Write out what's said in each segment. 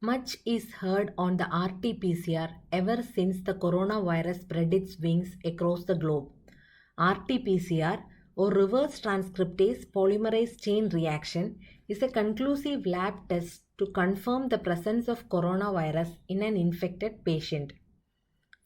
Much is heard on the RT-PCR ever since the coronavirus spread its wings across the globe. RT-PCR or reverse transcriptase polymerase chain reaction is a conclusive lab test to confirm the presence of coronavirus in an infected patient.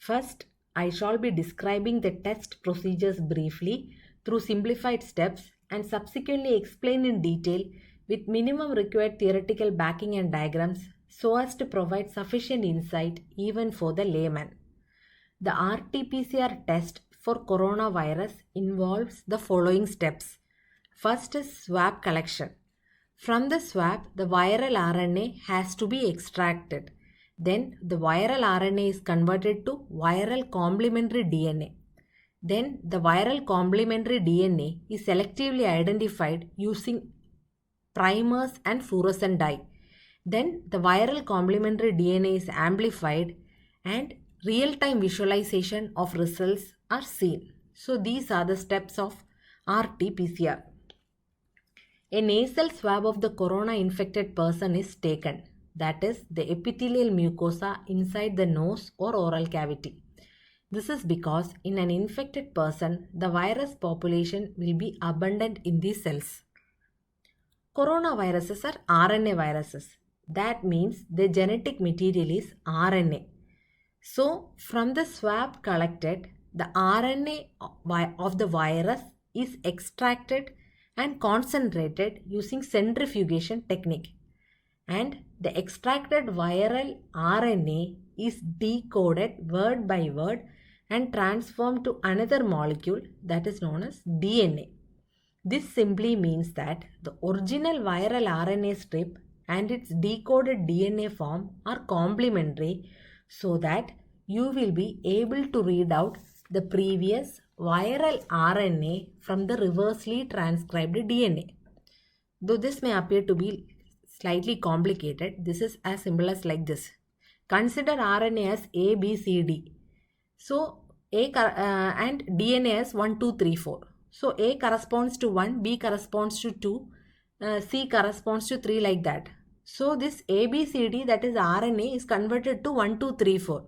First, I shall be describing the test procedures briefly through simplified steps and subsequently explain in detail with minimum required theoretical backing and diagrams so as to provide sufficient insight even for the layman. The RT-PCR test for coronavirus involves the following steps. First is swab collection. From the swab, the viral RNA has to be extracted. Then the viral RNA is converted to viral complementary DNA. Then the viral complementary DNA is selectively identified using primers and fluorescent dye. Then the viral complementary DNA is amplified and real-time visualization of results are seen. So these are the steps of RT-PCR. A nasal swab of the corona infected person is taken, that is the epithelial mucosa inside the nose or oral cavity. This is because in an infected person, the virus population will be abundant in these cells. Coronaviruses are RNA viruses. That means the genetic material is RNA. So, from the swab collected, the RNA of the virus is extracted and concentrated using centrifugation technique. And the extracted viral RNA is decoded word by word and transformed to another molecule that is known as DNA. This simply means that the original viral RNA strip and its decoded DNA form are complementary so that you will be able to read out the previous viral RNA from the reversely transcribed DNA. Though this may appear to be slightly complicated, this is as simple as like this. Consider RNA as A, B, C, D. So and DNA as 1, 2, 3, 4. So A corresponds to 1, B corresponds to 2, C corresponds to 3 like that. So this ABCD, that is RNA, is converted to 1, 2, 3, 4.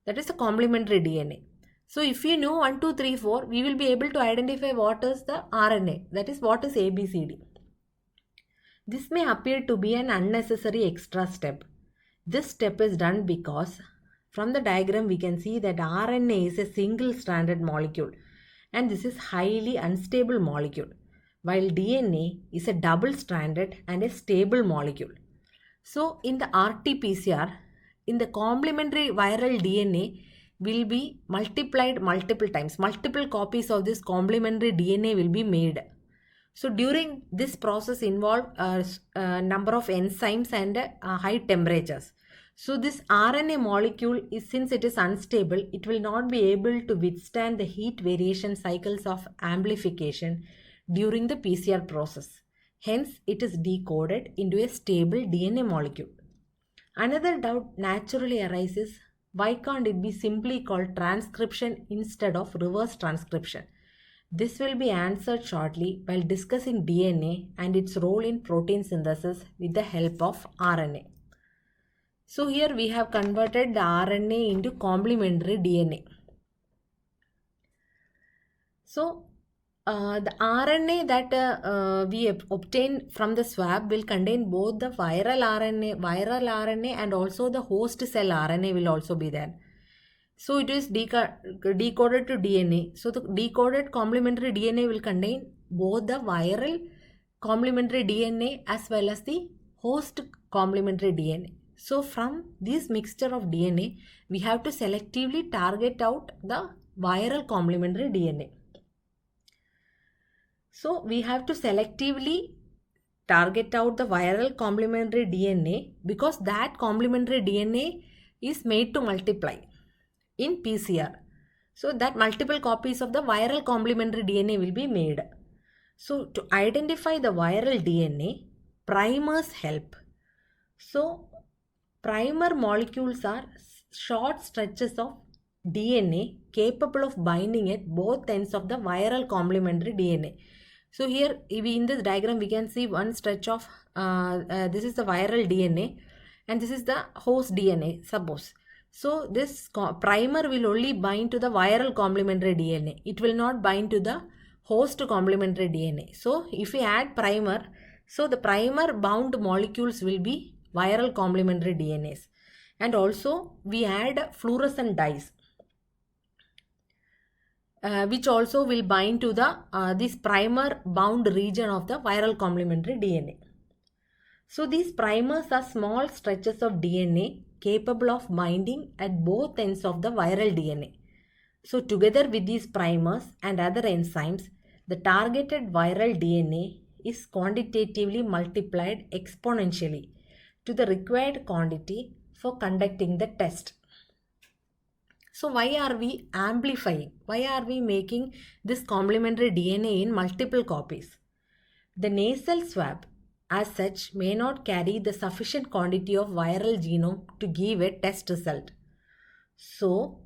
That is a complementary DNA. So if you know 1, 2, 3, 4, we will be able to identify what is the RNA. That is what is ABCD. This may appear to be an unnecessary extra step. This step is done because from the diagram we can see that RNA is a single-stranded molecule and this is highly unstable molecule, while DNA is a double-stranded and a stable molecule. So in the RT-PCR, in the complementary viral DNA will be multiplied multiple times. Multiple copies of this complementary DNA will be made. So during this process involve a number of enzymes and high temperatures. So this RNA molecule is, since it is unstable, it will not be able to withstand the heat variation cycles of amplification during the PCR process. Hence, it is decoded into a stable DNA molecule. Another doubt naturally arises, why can't it be simply called transcription instead of reverse transcription? This will be answered shortly while discussing DNA and its role in protein synthesis with the help of RNA. So here we have converted the RNA into complementary DNA. So the RNA that we obtain from the swab will contain both the viral RNA and also the host cell RNA will also be there. So it is decoded to DNA. So the decoded complementary DNA will contain both the viral complementary DNA as well as the host complementary DNA. So from this mixture of DNA, we have to selectively target out the viral complementary DNA. So we have to selectively target out the viral complementary DNA because that complementary DNA is made to multiply in PCR. So that multiple copies of the viral complementary DNA will be made. So to identify the viral DNA, primers help. So primer molecules are short stretches of DNA capable of binding at both ends of the viral complementary DNA. So here in this diagram we can see one stretch of this is the viral DNA and this is the host DNA, suppose. So this primer will only bind to the viral complementary DNA. It will not bind to the host complementary DNA. So if we add primer, so the primer bound molecules will be viral complementary DNAs. And also we add fluorescent dyes, which also will bind to the this primer bound region of the viral complementary DNA. So these primers are small stretches of DNA capable of binding at both ends of the viral DNA. So together with these primers and other enzymes, the targeted viral DNA is quantitatively multiplied exponentially to the required quantity for conducting the test. So why are we amplifying? Why are we making this complementary DNA in multiple copies? The nasal swab as such may not carry the sufficient quantity of viral genome to give a test result. So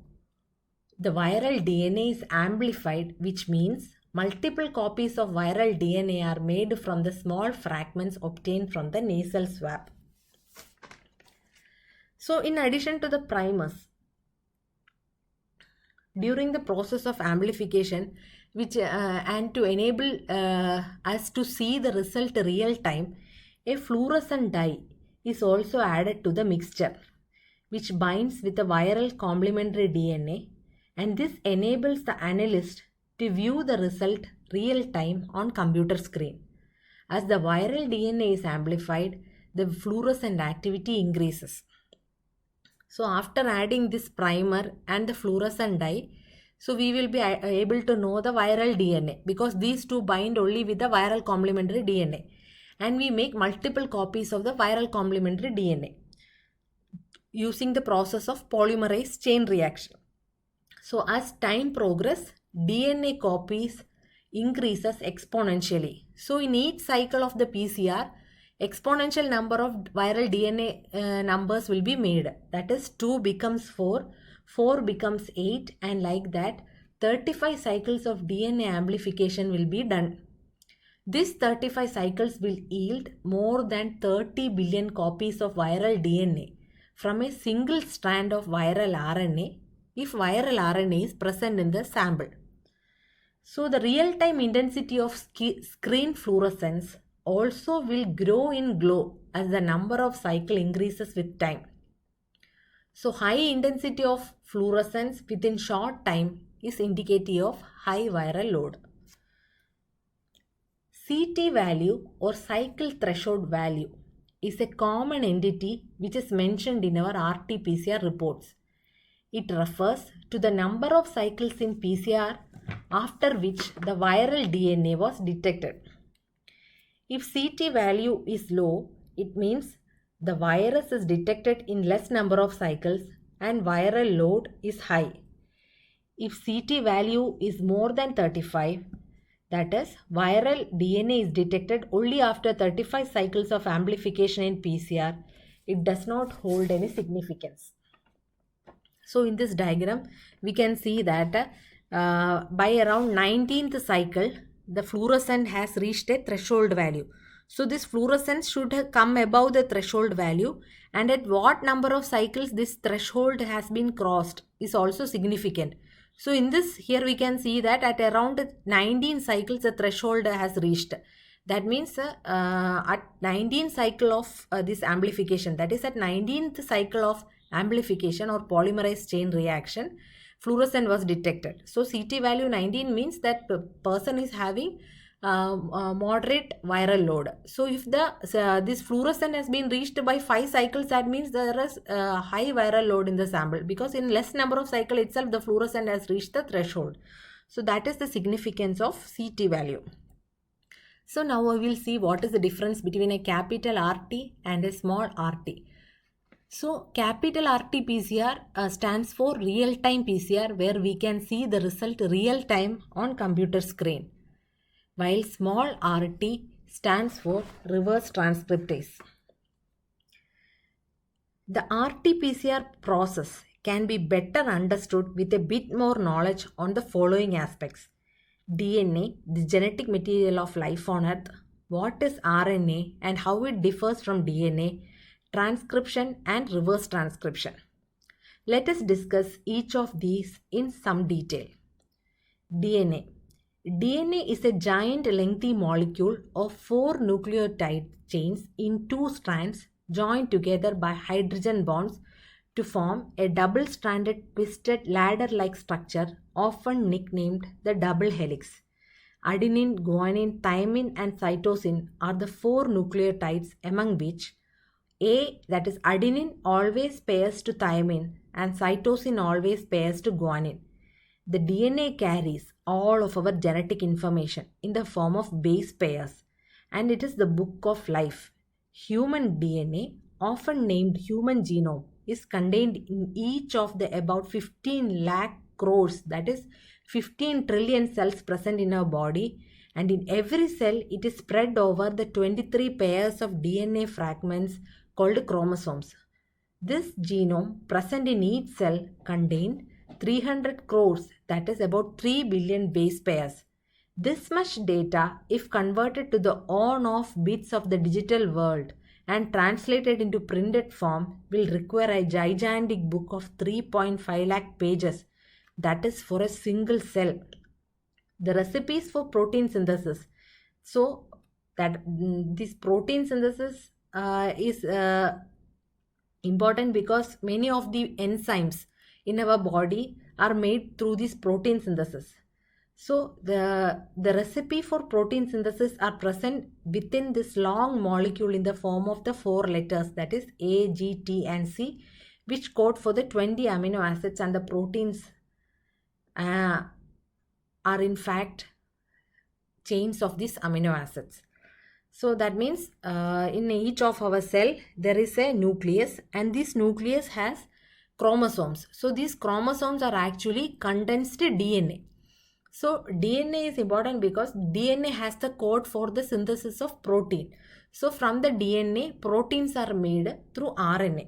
the viral DNA is amplified, which means multiple copies of viral DNA are made from the small fragments obtained from the nasal swab. So in addition to the primers, during the process of amplification, which and to enable us to see the result real time, a fluorescent dye is also added to the mixture, which binds with the viral complementary DNA, and this enables the analyst to view the result real time on computer screen. As the viral DNA is amplified, the fluorescent activity increases. So after adding this primer and the fluorescent dye, so we will be able to know the viral DNA, because these two bind only with the viral complementary DNA, and we make multiple copies of the viral complementary DNA using the process of polymerase chain reaction. So as time progresses, DNA copies increases exponentially. So in each cycle of the PCR, exponential number of viral DNA numbers will be made. That is, 2 becomes 4, 4 becomes 8, and like that 35 cycles of DNA amplification will be done. These 35 cycles will yield more than 30 billion copies of viral DNA from a single strand of viral RNA if viral RNA is present in the sample. So the real-time intensity of screen fluorescence also will grow in glow as the number of cycles increases with time. So high intensity of fluorescence within short time is indicative of high viral load. CT value or cycle threshold value is a common entity which is mentioned in our RT-PCR reports. It refers to the number of cycles in PCR after which the viral DNA was detected. If CT value is low, it means the virus is detected in less number of cycles and viral load is high. If CT value is more than 35, that is, viral DNA is detected only after 35 cycles of amplification in PCR, it does not hold any significance. So in this diagram, we can see that by around 19th cycle, the fluorescent has reached a threshold value. So this fluorescence should have come above the threshold value, and at what number of cycles this threshold has been crossed is also significant. So in this, here we can see that at around 19 cycles the threshold has reached. That means at 19th cycle of this amplification, that is at 19th cycle of amplification or polymerase chain reaction, fluorescent was detected. So CT value 19 means that the person is having moderate viral load. So if this fluorescent has been reached by 5 cycles, that means there is high viral load in the sample, because in less number of cycle itself the fluorescent has reached the threshold. So that is the significance of CT value. So now we will see what is the difference between a capital RT and a small RT. So capital RT-PCR stands for real-time PCR, where we can see the result real-time on computer screen, while small RT stands for reverse transcriptase. The RT-PCR process can be better understood with a bit more knowledge on the following aspects: DNA, the genetic material of life on Earth; what is RNA and how it differs from DNA; transcription and reverse transcription. Let us discuss each of these in some detail. DNA. DNA is a giant lengthy molecule of 4 nucleotide chains in 2 strands joined together by hydrogen bonds to form a double-stranded twisted ladder-like structure often nicknamed the double helix. Adenine, guanine, thymine and cytosine are the 4 nucleotides among which A, that is adenine, always pairs to thymine and cytosine always pairs to guanine. The DNA carries all of our genetic information in the form of base pairs, and it is the book of life. Human DNA, often named human genome, is contained in each of the about 15 lakh crores, that is 15 trillion cells present in our body, and in every cell it is spread over the 23 pairs of DNA fragments called chromosomes. This genome present in each cell contained 300 crores, that is about 3 billion base pairs. This much data, if converted to the on-off bits of the digital world and translated into printed form, will require a gigantic book of 3.5 lakh pages, that is for a single cell. The recipes for protein synthesis. So that this protein synthesis is important because many of the enzymes in our body are made through this protein synthesis. So the recipe for protein synthesis are present within this long molecule in the form of the 4 letters, that is A, G, T and C, which code for the 20 amino acids, and the proteins are in fact chains of these amino acids. So that means in each of our cell there is a nucleus, and this nucleus has chromosomes. So these chromosomes are actually condensed DNA. So DNA is important because DNA has the code for the synthesis of protein. So from the DNA, proteins are made through RNA.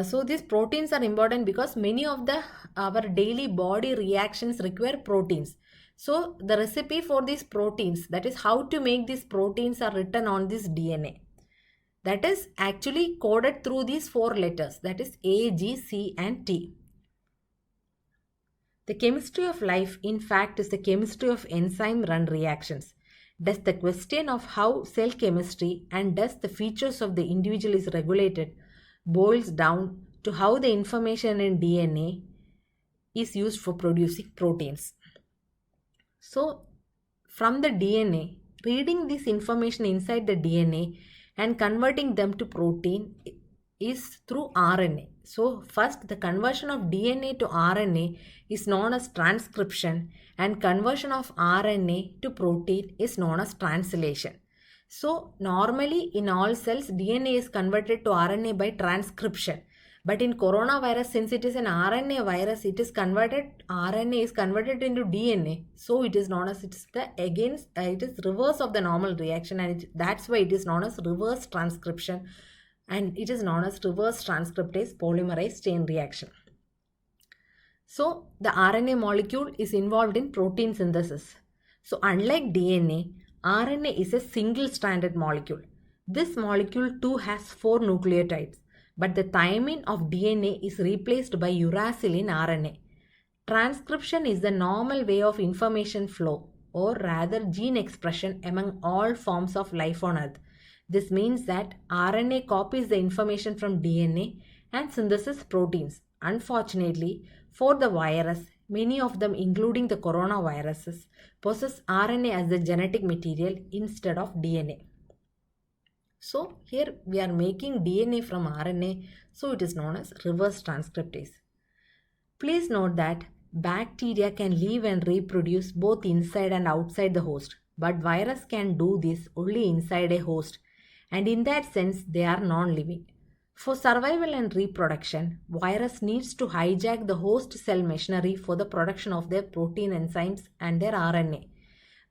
So these proteins are important because many of our daily body reactions require proteins. So the recipe for these proteins, that is how to make these proteins, are written on this DNA. That is actually coded through these 4 letters, that is A, G, C and T. The chemistry of life, in fact, is the chemistry of enzyme-run reactions. Thus, the question of how cell chemistry and thus the features of the individual is regulated boils down to how the information in DNA is used for producing proteins. So, from the DNA, reading this information inside the DNA and converting them to protein is through RNA. So first, the conversion of DNA to RNA is known as transcription, and conversion of RNA to protein is known as translation. So normally in all cells, DNA is converted to RNA by transcription. But in coronavirus, since it is an RNA virus, RNA is converted into DNA. So it is known as, it is reverse of the normal reaction, and that's why it is known as reverse transcription, and it is known as reverse transcriptase polymerase chain reaction. So the RNA molecule is involved in protein synthesis. So unlike DNA, RNA is a single-stranded molecule. This molecule too has 4 nucleotides, but the thymine of DNA is replaced by uracil in RNA. Transcription is the normal way of information flow, or rather gene expression, among all forms of life on Earth. This means that RNA copies the information from DNA and synthesis proteins. Unfortunately, for the virus, many of them, including the coronaviruses, possess RNA as the genetic material instead of DNA. So here we are making DNA from RNA, so it is known as reverse transcriptase. Please note that bacteria can live and reproduce both inside and outside the host, but virus can do this only inside a host, and in that sense they are non-living. For survival and reproduction, virus needs to hijack the host cell machinery for the production of their protein enzymes and their RNA.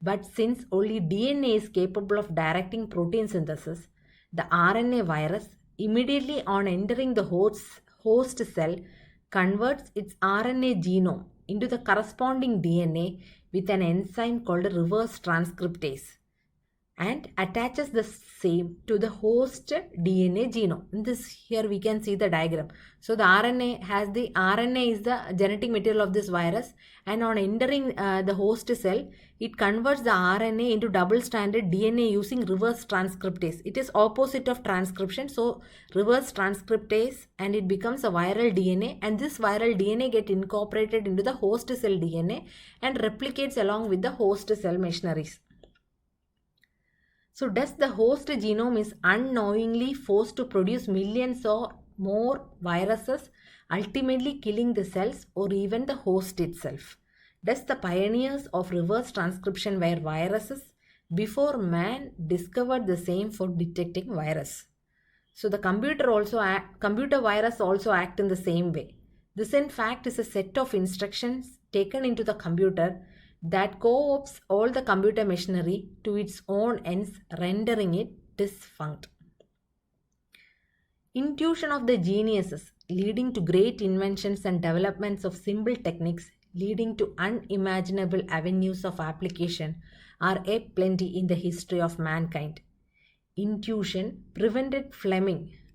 But since only DNA is capable of directing protein synthesis, the RNA virus, immediately on entering the host cell, converts its RNA genome into the corresponding DNA with an enzyme called reverse transcriptase. and attaches the same to the host DNA genome. In this here we can see the diagram. So the RNA is the genetic material of this virus, and on entering the host cell, it converts the RNA into double-stranded DNA using reverse transcriptase. It is opposite of transcription, so reverse transcriptase, and it becomes a viral DNA, and this viral DNA get incorporated into the host cell DNA and replicates along with the host cell machineries. So thus the host genome is unknowingly forced to produce millions or more viruses, ultimately killing the cells or even the host itself. Thus the pioneers of reverse transcription were viruses before man discovered the same for detecting virus. So the computer virus also act in the same way. This in fact is a set of instructions taken into the computer that co-opts all the computer machinery to its own ends, rendering it dysfunct. Intuition of the geniuses leading to great inventions and developments of simple techniques leading to unimaginable avenues of application are aplenty in the history of mankind. Intuition prevented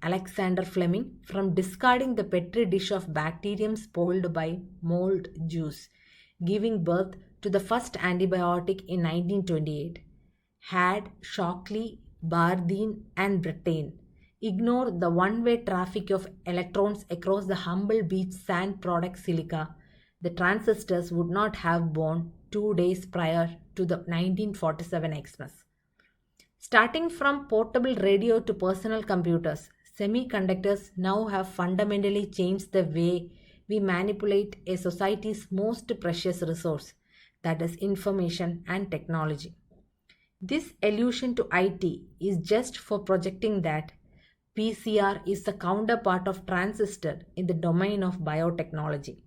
Alexander Fleming, from discarding the petri dish of bacterium spoiled by mold juice, giving birth to the first antibiotic in 1928. Had Shockley, Bardeen and Brattain ignored the one-way traffic of electrons across the humble beach sand product silica, the transistors would not have born 2 days prior to the 1947 Xmas. Starting from portable radio to personal computers, semiconductors now have fundamentally changed the way we manipulate a society's most precious resource, that is information and technology. This allusion to IT is just for projecting that PCR is the counterpart of transistor in the domain of biotechnology.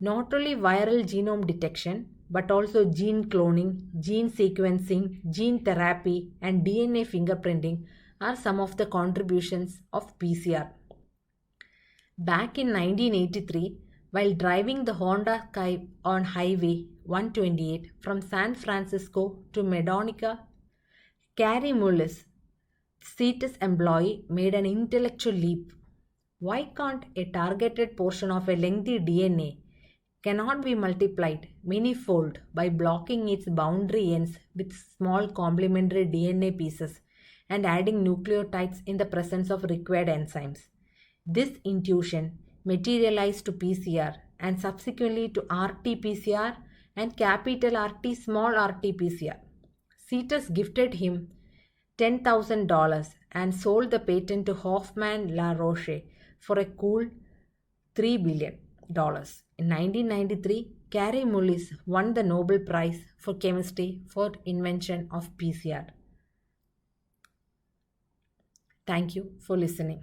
Not only viral genome detection, but also gene cloning, gene sequencing, gene therapy, and DNA fingerprinting are some of the contributions of PCR. Back in 1983, while driving the Honda on Highway 128 from San Francisco to Medonnica, Kary Mullis, Cetus employee, made an intellectual leap. Why can't a targeted portion of a lengthy DNA cannot be multiplied many-fold by blocking its boundary ends with small complementary DNA pieces and adding nucleotides in the presence of required enzymes? This intuition materialized to PCR and subsequently to RT-PCR and capital RT small RT-PCR. Cetus gifted him $10,000 and sold the patent to Hoffmann La Roche for a cool $3 billion. In 1993, Kary Mullis won the Nobel Prize for Chemistry for invention of PCR. Thank you for listening.